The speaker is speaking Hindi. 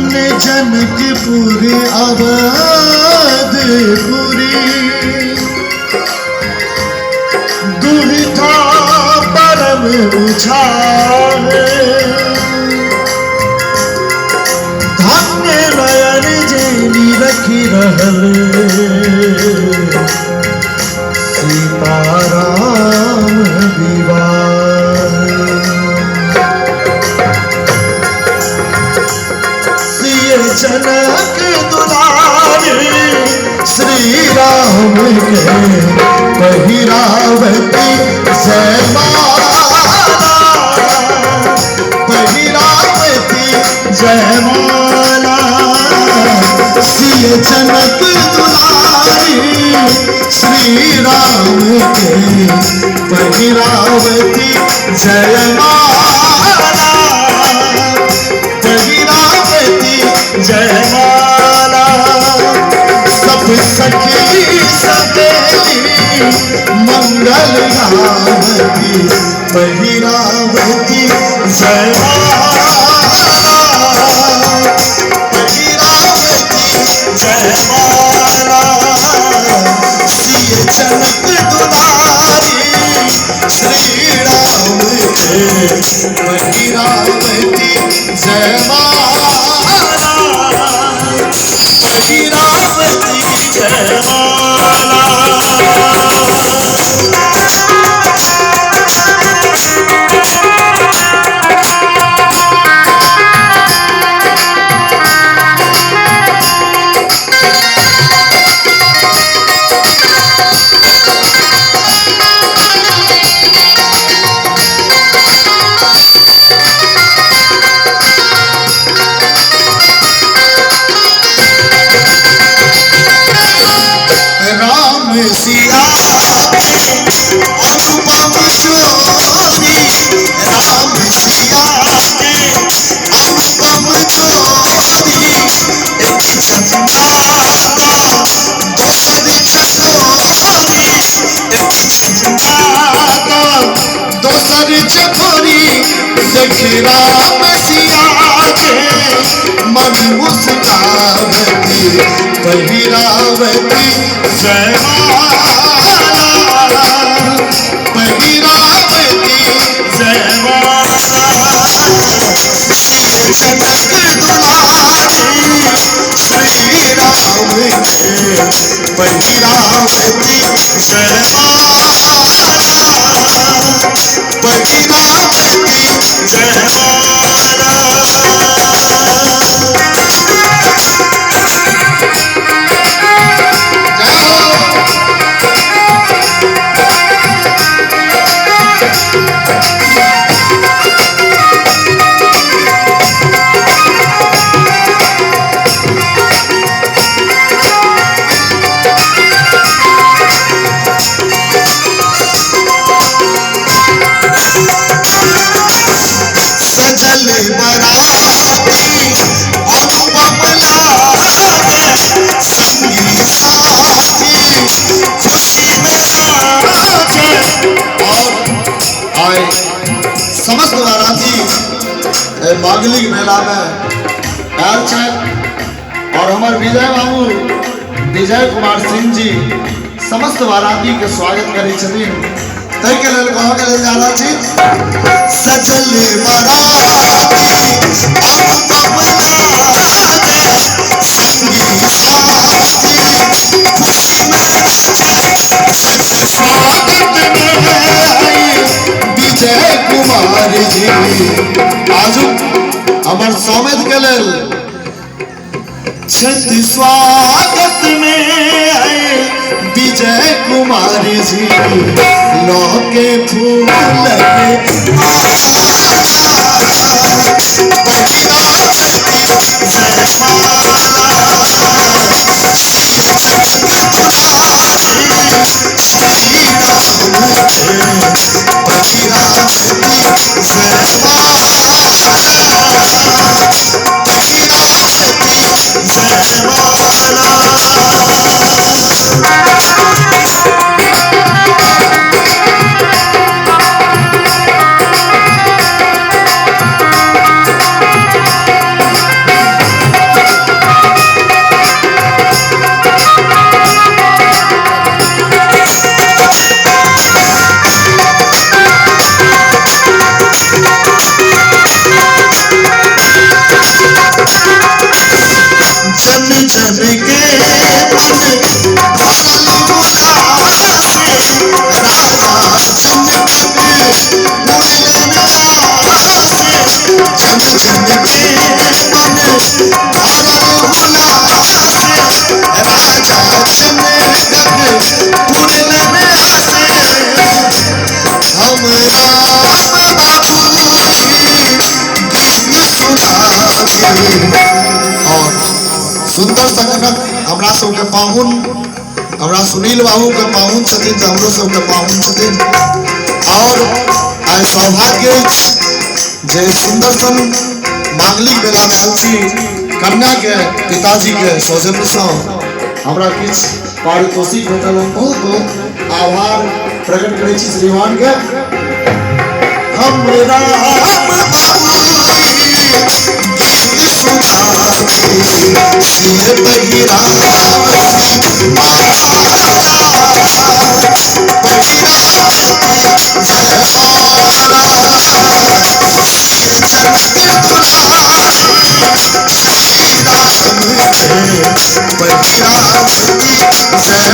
धन्य जनकपुर अवधपुरी, दुहिता परम उछाले, धन्य नयन जेनी रखी रहल, सीताराम विवाह। सिय जनक दुलारी, श्री राम के पहिरावती जयमाला, पहिरावती जयमाला। सिय जनक दुलारी, श्री राम के पहिरावती जयमाला, पहिरावती जयमाला। सब सखी सहेली मंगल गावती, पहिरावती जयमाला, पहिरावती जयमाला। सिय जनक दुलारी, श्री राम के पहिरावती जयमाला, पहिरावती जयमाला। सिया के अनुपम ज्योति, राम सिया के अनुपम ज्योति। एक चंदा का दोसर चकोरी, एक चंदा का दोसर चकोरी। देख राम सिया के मन मुस्कावती, पहिरावती जयमाला, पहिरावती जयमाला। सिय जनक दुलारी, श्री राम के पहिरावती जयमाला, पहिरावती जयमाला। सजल बराती अनुपम लागे, संगी साथी खुशी में नाचे। और आए समस्त बाराती मांगलिक मेला में आयल छे, और हमारे विजय बाबू विजय कुमार सिंह जी समस्त बाराती के स्वागत करे छथिन। तै के लेल कह के लेल जाला छी। सजल बराती अनुपम लागे, संगी साथी खुशी में नाचे। सच स्वागत में आई विजय कुमार जी, आजू हमर स्वागत के लेल छथि स्वागत में आए विजय कुमार जी। लौके फूल के पहिरावती जयमाला। सिय जनक दुलारी, श्री राम के पहिरावती जयमाला, पहिरावती जयमाला। के मन भरल उल्लास राजा जनक उड़न आस जन जन के मन भरल उल्लास राजा जनक उड़न आस हम राम बाबू गीत सुनाबी और सुंदर संगठन हमरा सबके पाहुन हमरा सुनील बाबू के पाहुन छथिन तऽ हमरो सबके पाहुन छथिन और आइ सौभाग्य अछि जे सुंदर सन मांगलिक मेला में आयल छी कन्या के पिताजी के सौजन्य सँ हमरा किछु पारितोषिक भेटल बहुत बहुत आभार प्रकट करै छी श्रीमान के हम राम बाबू गीत सुनाबी सिर बहिरावती बहिरावती जय जनक दुलारी श्री राम के बहिरावती जय